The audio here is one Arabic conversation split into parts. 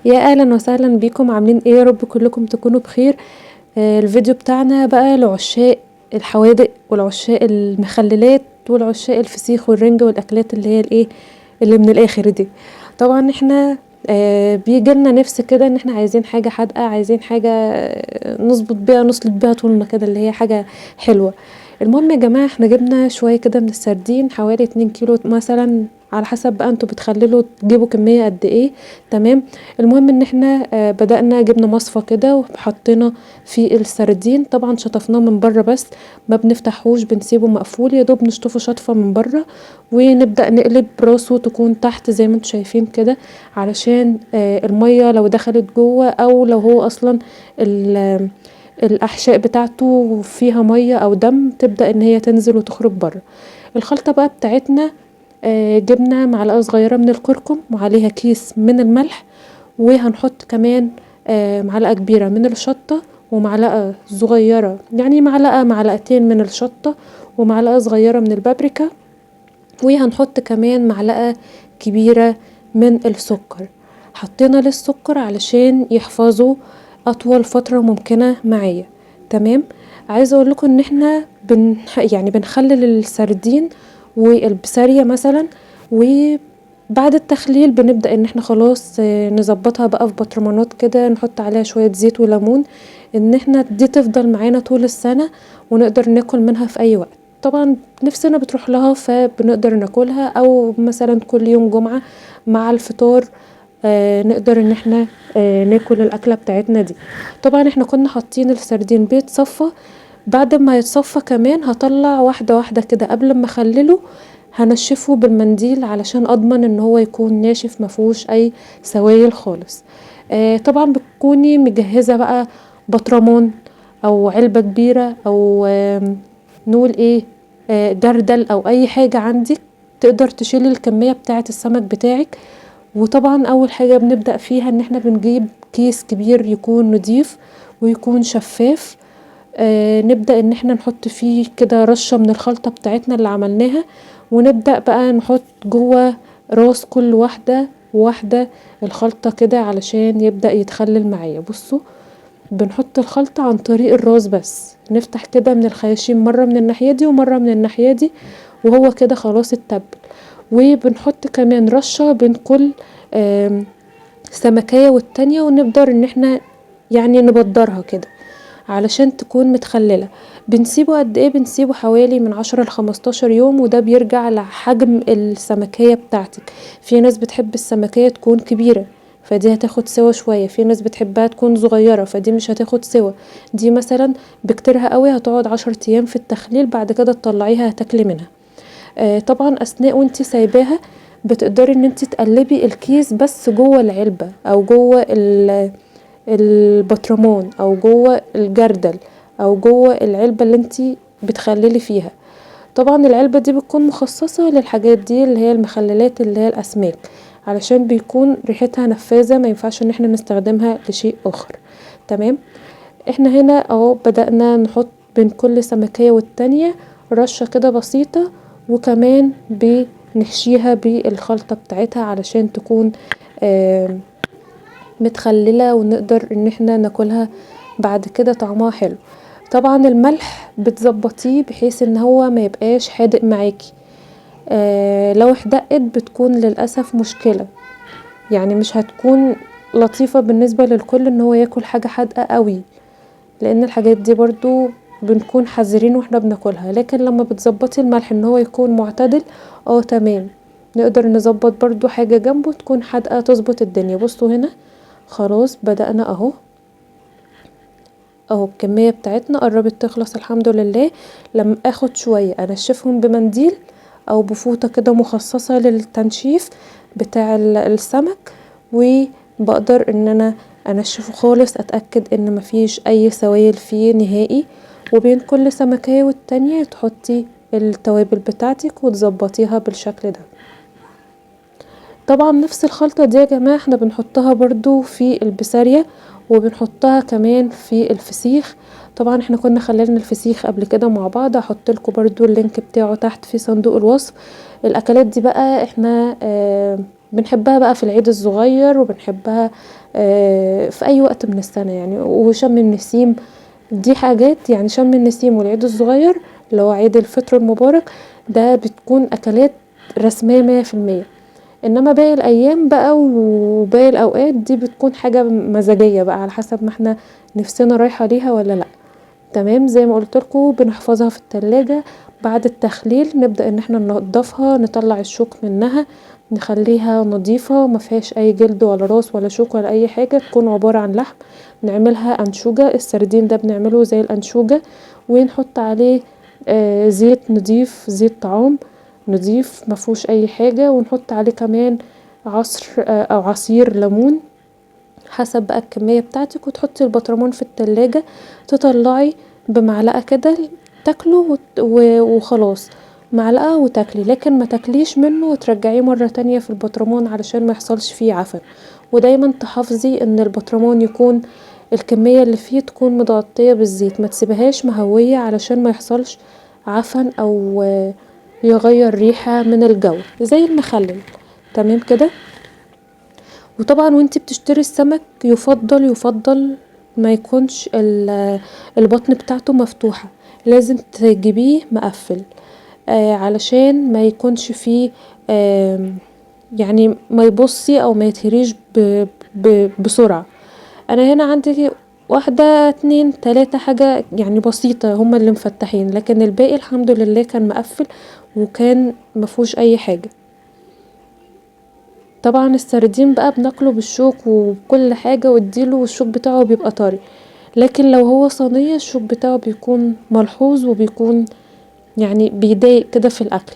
يا اهلا وسهلا بيكم، عاملين ايه؟ يا رب كلكم تكونوا بخير. الفيديو بتاعنا بقى لعشاق الحوادق والعشاق المخللات والعشاق الفسيخ والرنجة والاكلات اللي هي الايه اللي من الاخر دي. طبعا احنا بيجيلنا نفس كده ان احنا عايزين حاجة حادقة، عايزين حاجة نظبط بيها نسلط بيها طولنا كده، اللي هي حاجة حلوة. المهم يا جماعة، احنا جبنا شوية كده من السردين، حوالي 2 كيلو مثلا، على حسب بقى انتوا بتخللوا تجيبوا كمية قد ايه. تمام. المهم ان احنا بدأنا جبنا مصفى كده وحطينا في السردين، طبعا شطفناه من بره بس ما بنفتحوش، بنسيبه مقفول يا دوب نشطفه شطفة من بره، ونبدأ نقلب راسه تكون تحت زي ما انتوا شايفين كده، علشان المية لو دخلت جوه او لو هو اصلا الاحشاء بتاعته فيها مية او دم تبدأ ان هي تنزل وتخرج بره. الخلطة بقى بتاعتنا، جبنا معلقة صغيرة من الكركم وعليها كيس من الملح، وهنحط كمان معلقة كبيرة من الشطة، ومعلقة صغيرة يعني معلقتين من الشطة، ومعلقة صغيرة من البابريكا، وهنحط كمان معلقة كبيرة من السكر. حطينا للسكر علشان يحفظوا اطول فترة ممكنة معايا. تمام. عايزة اقول لكم ان احنا يعني بنخلل السردين والبسارية مثلا، وبعد التخليل بنبدأ ان احنا خلاص نظبطها بقى في بطرمانات كده، نحط عليها شوية زيت وليمون، ان احنا دي تفضل معانا طول السنة ونقدر ناكل منها في اي وقت. طبعا نفسنا بتروح لها فبنقدر ناكلها، او مثلا كل يوم جمعة مع الفطار نقدر ان احنا ناكل الاكلة بتاعتنا دي. طبعا احنا كنا حاطين السردين بيتصفى، بعد ما يتصفى كمان هطلع واحدة واحدة كده قبل ما اخلله، هنشفه بالمنديل علشان اضمن ان هو يكون ناشف مفهوش اي سوائل خالص. طبعا بتكوني مجهزة بقى بطرمان او علبة كبيرة، او نقول ايه، دردل او اي حاجة عندك تقدر تشيل الكمية بتاعة السمك بتاعك. وطبعا اول حاجة بنبدأ فيها ان احنا بنجيب كيس كبير يكون نضيف ويكون شفاف. نبدأ ان احنا نحط فيه كده رشة من الخلطة بتاعتنا اللي عملناها، ونبدأ بقى نحط جوه راس كل واحدة واحدة الخلطة كده علشان يبدأ يتخلل معايا. بصوا، بنحط الخلطة عن طريق الراس بس، نفتح كده من الخياشيم مرة من الناحية دي ومرة من الناحية دي، وهو كده خلاص اتبل. وبنحط كمان رشة بين كل سمكية والتانية، ونقدر ان احنا يعني نبدرها كده علشان تكون متخللة. بنسيبه قد ايه؟ بنسيبه حوالي من 10 ل15 يوم، وده بيرجع لحجم السمكية بتاعتك. في ناس بتحب السمكية تكون كبيرة فدي هتاخد سوا شوية، في ناس بتحبها تكون صغيرة فدي مش هتاخد سوا. دي مثلا بكتيرها قوي هتقعد 10 ايام في التخليل، بعد كده تطلعيها هتاكلي منها. طبعا اثناء وانتي سايباها بتقدري ان انتي تقلبي الكيس بس جوه العلبة او جوه البطرمان او جوه الجردل او جوه العلبة اللي انتي بتخللي فيها. طبعا العلبة دي بتكون مخصصة للحاجات دي اللي هي المخللات اللي هي الاسماك، علشان بيكون ريحتها نفاذة، ما ينفعش ان احنا نستخدمها لشيء اخر. تمام. احنا هنا اهو بدأنا نحط بين كل سمكية والتانية رشة كده بسيطة، وكمان بنحشيها بالخلطة بتاعتها علشان تكون متخللة ونقدر ان احنا ناكلها بعد كده طعمها حلو. طبعا الملح بتظبطيه بحيث ان هو ما يبقاش حادق معاكي. لو احدقت بتكون للأسف مشكلة، يعني مش هتكون لطيفة بالنسبة للكل ان هو ياكل حاجة حادقة قوي، لان الحاجات دي برضو بنكون حذرين واحنا بناكلها. لكن لما بتظبطي الملح ان هو يكون معتدل، تمام، نقدر نظبط برضو حاجة جنبه تكون حادقة تظبط الدنيا. بصوا هنا خلاص بدأنا اهو الكمية بتاعتنا قربت تخلص الحمد لله. لما اخد شوية انشفهم بمنديل او بفوطة كده مخصصة للتنشيف بتاع السمك، وبقدر ان انا انشفه خالص، اتأكد ان مفيش اي سوائل فيه نهائي. وبين كل سمكية والتانية تحطي التوابل بتاعتك وتظبطيها بالشكل ده. طبعا نفس الخلطة دي يا جماعة احنا بنحطها برضو في البسارية، وبنحطها كمان في الفسيخ. طبعا احنا كنا خللنا الفسيخ قبل كده مع بعض، هحطلكوا برضو اللينك بتاعه تحت في صندوق الوصف. الاكلات دي بقى احنا بنحبها بقى في العيد الصغير، وبنحبها في اي وقت من السنه يعني. وشم النسيم دي حاجات يعني، شم النسيم والعيد الصغير اللي هو عيد الفطر المبارك ده بتكون اكلات رسميه 100%. انما باقي الايام بقى وباقي الاوقات دي بتكون حاجه مزاجيه بقى على حسب ما احنا نفسنا رايحه ليها ولا لا. تمام. زي ما قلتلكوا بنحفظها في التلاجة. بعد التخليل نبدأ ان احنا ننضفها، نطلع الشوك منها، نخليها نضيفة مفيهاش اي جلد ولا راس ولا شوك ولا اي حاجة، تكون عبارة عن لحم. نعملها انشوجة، السردين ده بنعمله زي الانشوجة، ونحط عليه زيت نضيف، زيت طعام نضيف مفهوش اي حاجة، ونحط عليه كمان عصر او عصير ليمون حسب بقى الكمية بتاعتك. وتحطي البطرمان في التلاجة، تطلعي بمعلقة كده تاكله وخلاص، معلقة وتاكلي. لكن ما تاكليش منه وترجعيه مرة تانية في البطرمان علشان ما يحصلش فيه عفن. ودايما تحافظي ان البطرمان يكون الكمية اللي فيه تكون متغطية بالزيت، ما تسيبهاش مهوية علشان ما يحصلش عفن او يغير ريحة من الجو زي المخلل. تمام كده. وطبعا وانتي بتشتري السمك يفضل ما يكونش البطن بتاعته مفتوحة، لازم تجيبيه مقفل علشان ما يكونش فيه يعني ما يبصي او ما يتهريش بسرعة. انا هنا عندي واحدة 2 3 حاجة يعني بسيطة هما اللي مفتحين، لكن الباقي الحمد لله كان مقفل وكان مفهوش اي حاجة. طبعا السردين بقى بناكله بالشوك وكل حاجة واديله والشوك بتاعه بيبقى طري، لكن لو هو صينية الشوك بتاعه بيكون ملحوظ وبيكون يعني بيضايق كده في الاكل.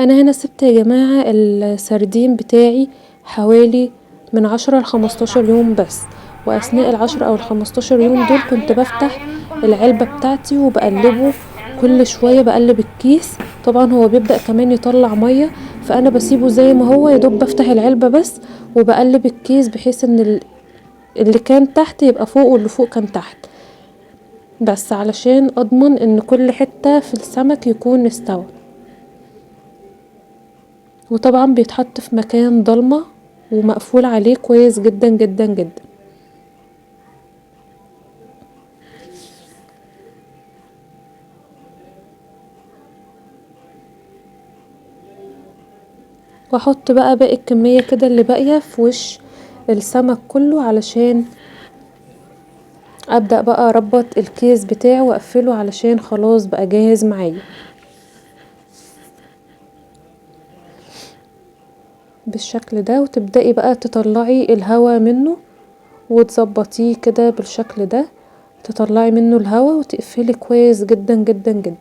انا هنا سبت يا جماعة السردين بتاعي حوالي من 10 ل15 يوم بس، واثناء ال10 او ال15 يوم دول كنت بفتح العلبة بتاعتي وبقلبه كل شوية، بقلب الكيس. طبعا هو بيبدأ كمان يطلع مية، فانا بسيبه زي ما هو، يدوب بفتح العلبة بس وبقلب الكيس بحيث ان اللي كان تحت يبقى فوق واللي فوق كان تحت، بس علشان اضمن ان كل حتة في السمك يكون استوى. وطبعا بيتحط في مكان ضلمة ومقفول عليه كويس جدا جدا جدا. واحط بقى باقي الكمية كده اللي باقية في وش السمك كله علشان ابدأ بقى اربط الكيس بتاعه واقفله علشان خلاص بقى جاهز معايا بالشكل ده. وتبدأي بقى تطلعي الهوا منه وتظبطيه كده بالشكل ده، تطلعي منه الهوا وتقفلي كويس جدا جدا جدا.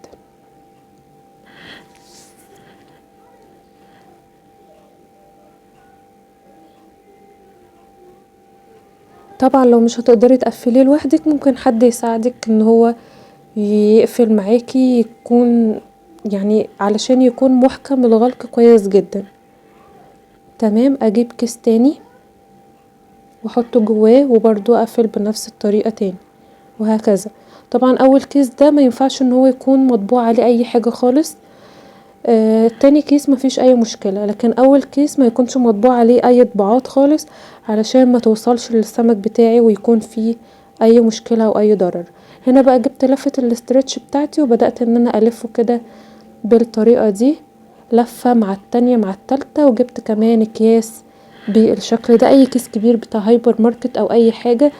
طبعا لو مش هتقدري تقفليه لوحدك ممكن حد يساعدك ان هو يقفل معاكي، يكون يعني علشان يكون محكم الغلق كويس جدا. تمام. اجيب كيس تاني واحطه جواه وبرضو اقفل بنفس الطريقة تاني وهكذا. طبعا اول كيس ده ما ينفعش ان هو يكون مطبوع عليه اي حاجة خالص. تاني كيس مفيش اي مشكلة، لكن اول كيس ما يكونش مطبوع عليه اي طباعات خالص علشان ما توصلش للسمك بتاعي ويكون فيه اي مشكلة او اي ضرر. هنا بقى جبت لفة الاسترتش بتاعتي وبدأت ان انا الفه كده بالطريقة دي، لفة مع التانية مع التالتة. وجبت كمان اكياس بالشكل ده، اي كيس كبير بتاع هايبر ماركت او اي حاجة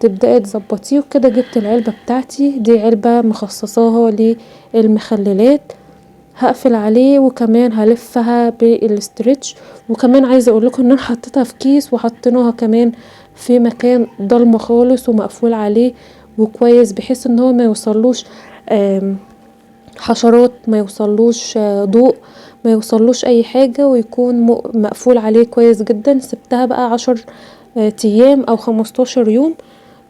تبدأي تظبطيه. وكده جبت العلبة بتاعتي دي، علبة مخصصاها للمخللات، هقفل عليه وكمان هلفها بالاسترتش. وكمان عايزه اقولكم ان انا حطيتها في كيس وحطيناها كمان في مكان ضلمه خالص ومقفول عليه وكويس بحيث ان هو ما يوصلوش حشرات، ما يوصلوش ضوء، ما يوصلوش اي حاجه، ويكون مقفول عليه كويس جدا. سبتها بقى 10 ايام او 15 يوم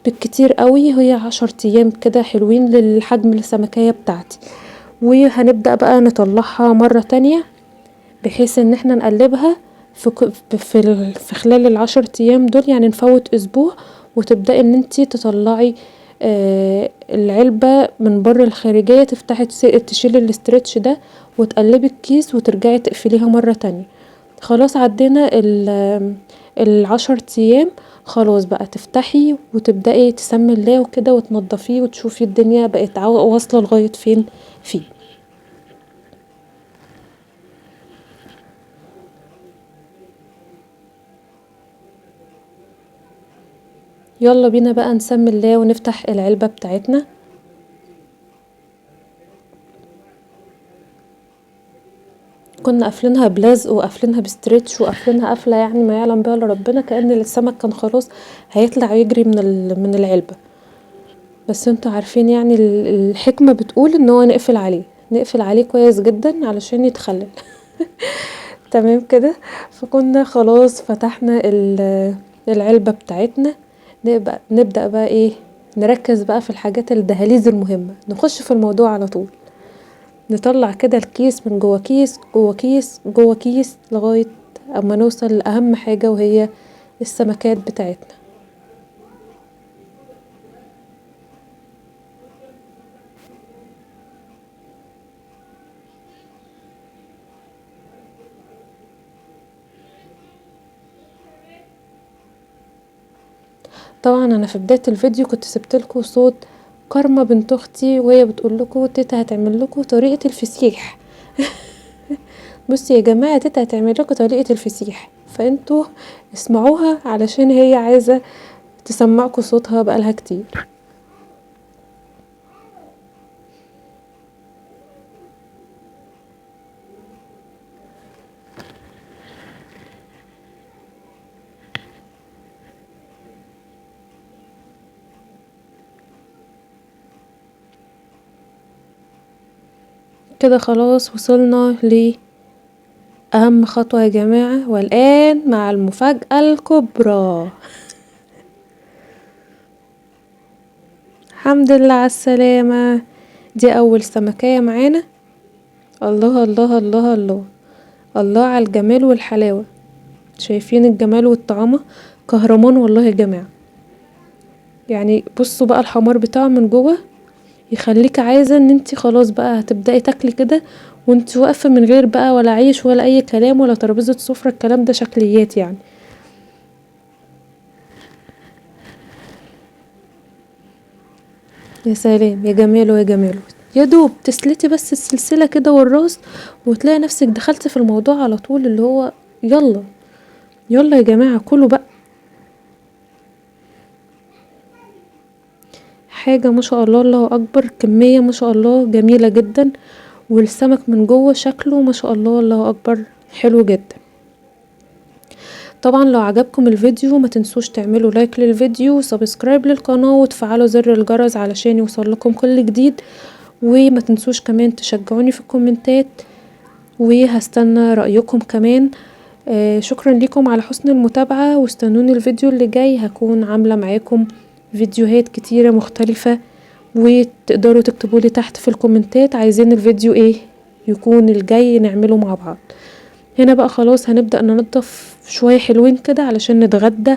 بالكتير قوي، هي 10 ايام كده حلوين للحجم السمكية بتاعتي. وهنبدأ بقى نطلعها مرة تانية بحيث ان احنا نقلبها في خلال ال10 ايام دول، يعني نفوت اسبوع وتبدأي ان انتي تطلعي العلبة من بره الخارجية تفتحي تشيلي الاسترتش ده وتقلبي الكيس وترجعي تقفليها مرة تانية. خلاص عدينا ال10 ايام، خلاص بقى تفتحي وتبدأي تسمي الله وكده وتنضفيه وتشوفي الدنيا بقت واصلة لغاية فين فيه. يلا بينا بقى نسمي الله ونفتح العلبة بتاعتنا. كنا قافلينها بلزق وقافلينها بستريتش وقافلينها قفله يعني ما يعلم بها الا ربنا، كأن السمك كان خلاص هيطلع يجري من العلبة. بس انتوا عارفين يعني الحكمة بتقول ان هو نقفل عليه كويس جدا علشان يتخلل. تمام كده. فكنا خلاص فتحنا العلبة بتاعتنا. نبدأ بقى ايه، نركز بقى في الحاجات الدهاليز المهمة، نخش في الموضوع على طول. نطلع كده الكيس من جوه كيس جوه كيس جوه كيس لغاية اما نوصل لأهم حاجة وهي السمكات بتاعتنا. طبعا انا في بداية الفيديو كنت سبتلكوا صوت كارما بنت اختي وهي بتقولكوا تيتا هتعمل لكم طريقة الفسيخ. بصي يا جماعة، تيتا هتعمل لكم طريقة الفسيخ، فانتوا اسمعوها علشان هي عايزة تسمعكوا صوتها بقالها كتير. كده خلاص وصلنا لأهم خطوة يا جماعة، والآن مع المفاجأة الكبرى. الحمد لله على السلامة. دي أول سمكية معانا. الله الله الله الله الله على الجمال والحلاوة. شايفين الجمال والطعامة؟ كهرمان والله يا جماعة. يعني بصوا بقى الحمار بتاعه من جوه يخليك عايزة ان انتي خلاص بقى هتبدأي تاكلي كده وانتي واقفة من غير بقى ولا عيش ولا اي كلام ولا ترابيزة سفرة، الكلام ده شكليات يعني. يا سلام يا جماله يا جماله. يا دوب تسلتي بس السلسلة كده والراس وتلاقي نفسك دخلتي في الموضوع على طول، اللي هو يلا يلا يا جماعة كلوا بقى. حاجة ما شاء الله الله اكبر، كمية ما شاء الله جميلة جدا، والسمك من جوه شكله ما شاء الله الله اكبر حلو جدا. طبعا لو عجبكم الفيديو ما تنسوش تعملوا لايك للفيديو وسبسكرايب للقناة وتفعلوا زر الجرس علشان يوصل لكم كل جديد، وما تنسوش كمان تشجعوني في الكومنتات وهستنى رأيكم كمان. شكرا لكم على حسن المتابعة، واستنوني الفيديو اللي جاي هكون عاملة معاكم فيديوهات كتيرة مختلفة، وتقدروا تكتبولي تحت في الكومنتات عايزين الفيديو ايه يكون الجاي نعمله مع بعض. هنا بقى خلاص هنبدأ ننضف شوية حلوين كده علشان نتغدى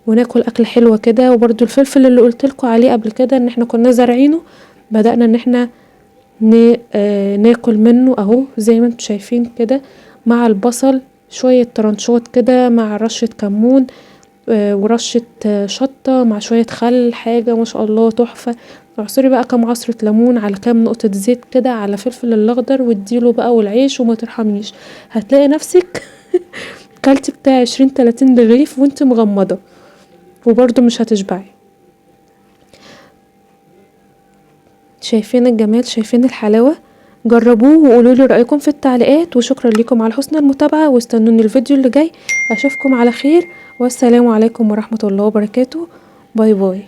وناكل أكل حلوة كده. وبرضو الفلفل اللي قلتلكوا عليه قبل كده ان احنا كنا زارعينه بدأنا ان احنا ناكل منه اهو زي ما انتم شايفين كده، مع البصل شوية ترنشات كده مع رشة كمون ورشة شطة مع شوية خل، حاجة ما شاء الله تحفة. اعصري بقى كام عصرة ليمون على كام نقطة زيت كده على فلفل الاخضر واديله بقى والعيش وما ترحميش، هتلاقي نفسك كلتي بتاع 20-30 رغيف وانت مغمضة وبرضو مش هتشبعي. شايفين الجمال، شايفين الحلاوة؟ جربوه وقولولي رأيكم في التعليقات، وشكرا لكم على حسن المتابعة، واستنوني الفيديو اللي جاي. اشوفكم على خير، والسلام عليكم ورحمة الله وبركاته. باي باي.